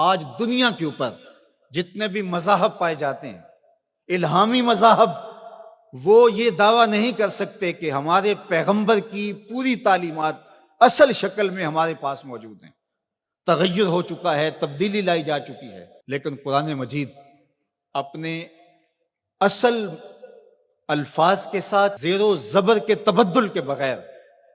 آج دنیا کے اوپر جتنے بھی مذاہب پائے جاتے ہیں، الہامی مذاہب، وہ یہ دعویٰ نہیں کر سکتے کہ ہمارے پیغمبر کی پوری تعلیمات اصل شکل میں ہمارے پاس موجود ہیں۔ تغیر ہو چکا ہے، تبدیلی لائی جا چکی ہے، لیکن قرآن مجید اپنے اصل الفاظ کے ساتھ زیر و زبر کے تبدل کے بغیر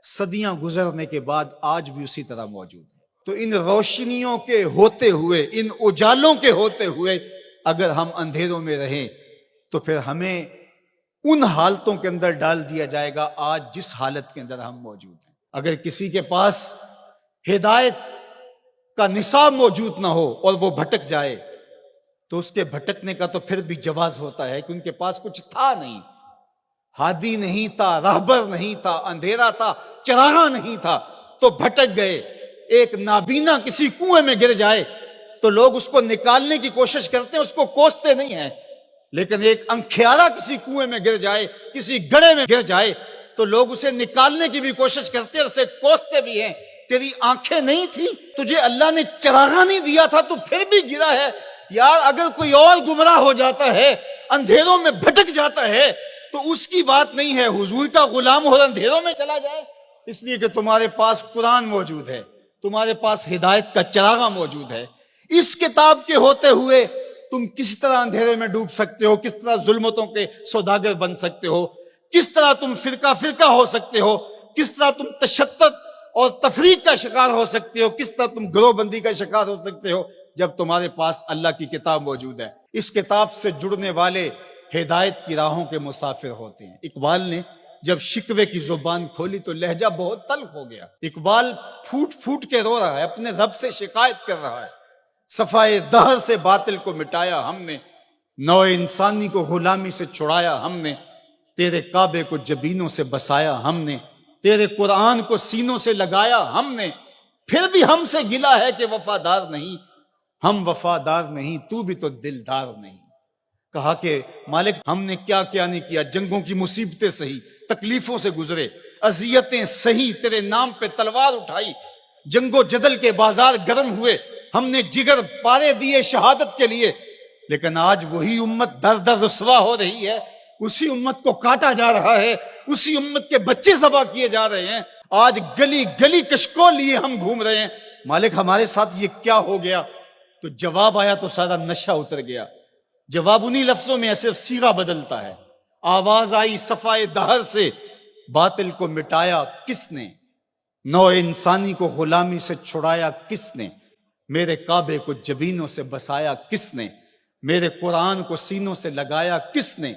صدیاں گزرنے کے بعد آج بھی اسی طرح موجود ہے۔ تو ان روشنیوں کے ہوتے ہوئے، ان اجالوں کے ہوتے ہوئے اگر ہم اندھیروں میں رہیں تو پھر ہمیں ان حالتوں کے اندر ڈال دیا جائے گا آج جس حالت کے اندر ہم موجود ہیں۔ اگر کسی کے پاس ہدایت کا نصاب موجود نہ ہو اور وہ بھٹک جائے تو اس کے بھٹکنے کا تو پھر بھی جواز ہوتا ہے کہ ان کے پاس کچھ تھا نہیں، ہادی نہیں تھا، راہبر نہیں تھا، اندھیرا تھا، چراغاں نہیں تھا، تو بھٹک گئے۔ ایک نابینا کسی کنویں میں گر جائے تو لوگ اس کو نکالنے کی کوشش کرتے ہیں، اس کو کوستے نہیں ہیں، لیکن ایک انکھیارا کسی کنویں میں گر جائے، کسی گڑھے میں گر جائے تو لوگ اسے نکالنے کی بھی کوشش کرتے ہیں، اسے کوستے بھی ہیں۔ تیری آنکھیں نہیں تھی، تجھے اللہ نے چراغاں نہیں دیا تھا، تو پھر بھی گرا ہے۔ یار اگر کوئی اور گمراہ ہو جاتا ہے، اندھیروں میں بھٹک جاتا ہے، تو اس کی بات نہیں ہے حضور کا غلام ہو اندھیروں میں چلا جائے، اس لیے کہ تمہارے پاس قرآن موجود ہے، تمہارے پاس ہدایت کا چراغاں موجود ہے۔ اس کتاب کے ہوتے ہوئے تم کس طرح اندھیرے میں ڈوب سکتے ہو، کس طرح ظلمتوں کے سوداگر بن سکتے ہو، کس طرح تم فرقہ فرقہ ہو سکتے ہو، کس طرح تم تشدد اور تفریق کا شکار ہو سکتے ہو، کس طرح تم گروہ بندی کا شکار ہو سکتے ہو جب تمہارے پاس اللہ کی کتاب موجود ہے۔ اس کتاب سے جڑنے والے ہدایت کی راہوں کے مسافر ہوتے ہیں۔ اقبال نے جب شکوے کی زبان کھولی تو لہجہ بہت تلخ ہو گیا۔ اقبال پھوٹ پھوٹ کے رو رہا ہے، اپنے رب سے شکایت کر رہا ہے۔ صفائے دہر سے باطل کو مٹایا ہم نے، نو انسانی کو غلامی سے چھڑایا ہم نے، تیرے کعبے کو جبینوں سے بسایا ہم نے، تیرے قرآن کو سینوں سے لگایا ہم نے، پھر بھی ہم سے گلا ہے کہ وفادار نہیں، ہم وفادار نہیں، تو بھی تو دلدار نہیں۔ کہا کہ مالک ہم نے کیا کیا نہیں کیا، جنگوں کی مصیبتیں سہی، تکلیفوں سے گزرے، اذیتیں سہی، تیرے نام پہ تلوار اٹھائی، جنگ و جدل کے بازار گرم ہوئے، ہم نے جگر پارے دیے شہادت کے لیے، لیکن آج وہی امت در در رسوا ہو رہی ہے، اسی امت کو کاٹا جا رہا ہے، اسی امت کے بچے ذبح کیے جا رہے ہیں، آج گلی گلی کشکول لیے ہم گھوم رہے ہیں، مالک ہمارے ساتھ یہ کیا ہو گیا؟ تو جواب آیا تو سارا نشہ اتر گیا۔ جواب انہی لفظوں میں صرف صیغہ بدلتا ہے۔ آواز آئی صفائے دہر سے، باطل کو مٹایا کس نے، نو انسانی کو غلامی سے چھڑایا کس نے، میرے کعبے کو جبینوں سے بسایا کس نے، میرے قرآن کو سینوں سے لگایا کس نے،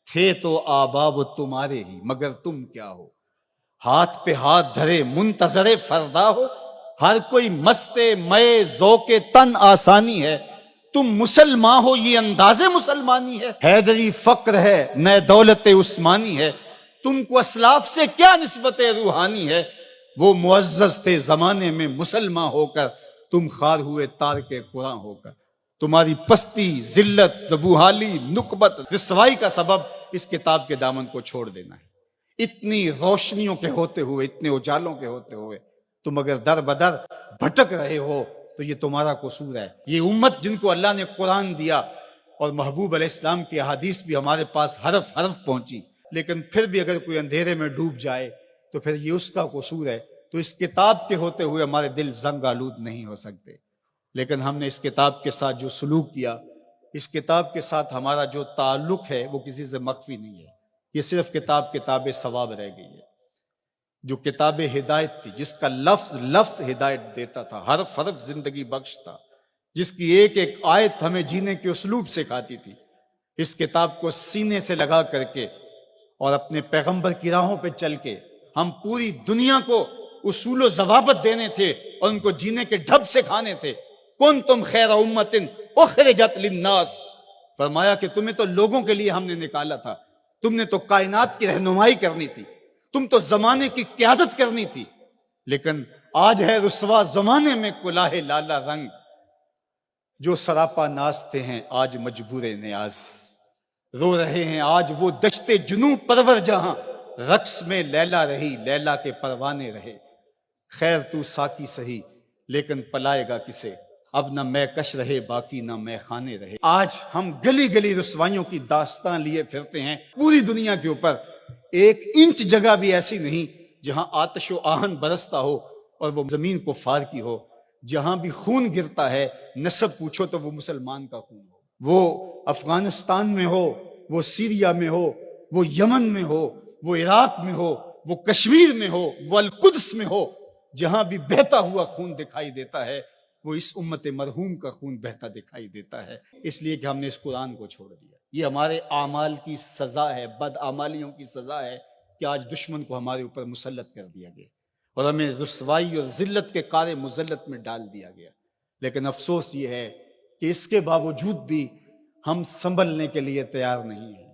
تھے تو آبا وہ تمہارے ہی مگر تم کیا ہو، ہاتھ پہ ہاتھ دھرے منتظر فردا ہو، ہر کوئی مست مئے ذوق تن آسانی ہے، تم مسلمان ہو یہ انداز مسلمانی ہے، حیدری فقر ہے نئے دولت عثمانی ہے، تم کو اسلاف سے کیا نسبت روحانی ہے، وہ معزز تھے زمانے میں مسلمان ہو کر، تم خار ہوئے تار کے قرآن ہو کر، تمہاری پستی، ذلت، زبوحالی، نکبت، رسوائی کا سبب اس کتاب کے دامن کو چھوڑ دینا ہے۔ اتنی روشنیوں کے ہوتے ہوئے، اتنے اجالوں کے ہوتے ہوئے تم اگر در بدر بھٹک رہے ہو تو یہ تمہارا قصور ہے۔ یہ امت جن کو اللہ نے قرآن دیا اور محبوب علیہ السلام کی احادیث بھی ہمارے پاس حرف حرف پہنچی، لیکن پھر بھی اگر کوئی اندھیرے میں ڈوب جائے تو پھر یہ اس کا قصور ہے۔ تو اس کتاب کے ہوتے ہوئے ہمارے دل زنگ آلود نہیں ہو سکتے، لیکن ہم نے اس کتاب کے ساتھ جو سلوک کیا، اس کتاب کے ساتھ ہمارا جو تعلق ہے وہ کسی سے مخفی نہیں ہے۔ یہ صرف کتاب ثواب رہ گئی ہے، جو کتاب ہدایت تھی، جس کا لفظ لفظ ہدایت دیتا تھا، حرف حرف زندگی بخش تھا، جس کی ایک ایک آیت ہمیں جینے کے اسلوب سکھاتی تھی، اس کتاب کو سینے سے لگا کر کے اور اپنے پیغمبر کی راہوں پہ چل کے ہم پوری دنیا کو اصول و ضوابط دینے تھے اور ان کو جینے کے ڈھب سکھانے تھے۔ کنتم خیر امت اخرجت للناس، فرمایا کہ تمہیں تو لوگوں کے لیے ہم نے نکالا تھا، تم نے تو کائنات کی رہنمائی کرنی تھی، تم تو زمانے کی قیادت کرنی تھی، لیکن آج ہے رسوا زمانے میں کلاہ لالا رنگ، جو سراپا نازتے ہیں آج مجبور نیاز، رو رہے ہیں آج وہ دشت جنوب پرور جہاں، رقص میں لیلا رہی لیلا کے پروانے رہے، خیر تو ساکی سہی لیکن پلائے گا کسے، اب نہ میں کش رہے باقی نہ میں خانے رہے۔ آج ہم گلی گلی رسوائیوں کی داستان لیے پھرتے ہیں۔ پوری دنیا کے اوپر 1 انچ جگہ بھی ایسی نہیں جہاں آتش و آہن برستا ہو اور وہ زمین کو فار کی ہو۔ جہاں بھی خون گرتا ہے نسب پوچھو تو وہ مسلمان کا خون ہو، وہ افغانستان میں ہو، وہ سیریا میں ہو، وہ یمن میں ہو، وہ عراق میں ہو، وہ کشمیر میں ہو، وہ القدس میں ہو۔ جہاں بھی بہتا ہوا خون دکھائی دیتا ہے وہ اس امت مرحوم کا خون بہتا دکھائی دیتا ہے، اس لیے کہ ہم نے اس قرآن کو چھوڑ دیا۔ یہ ہمارے اعمال کی سزا ہے، بد اعمالیوں کی سزا ہے کہ آج دشمن کو ہمارے اوپر مسلط کر دیا گیا اور ہمیں رسوائی اور ذلت کے کار مذلت میں ڈال دیا گیا۔ لیکن افسوس یہ ہے کہ اس کے باوجود بھی ہم سنبھلنے کے لیے تیار نہیں ہیں۔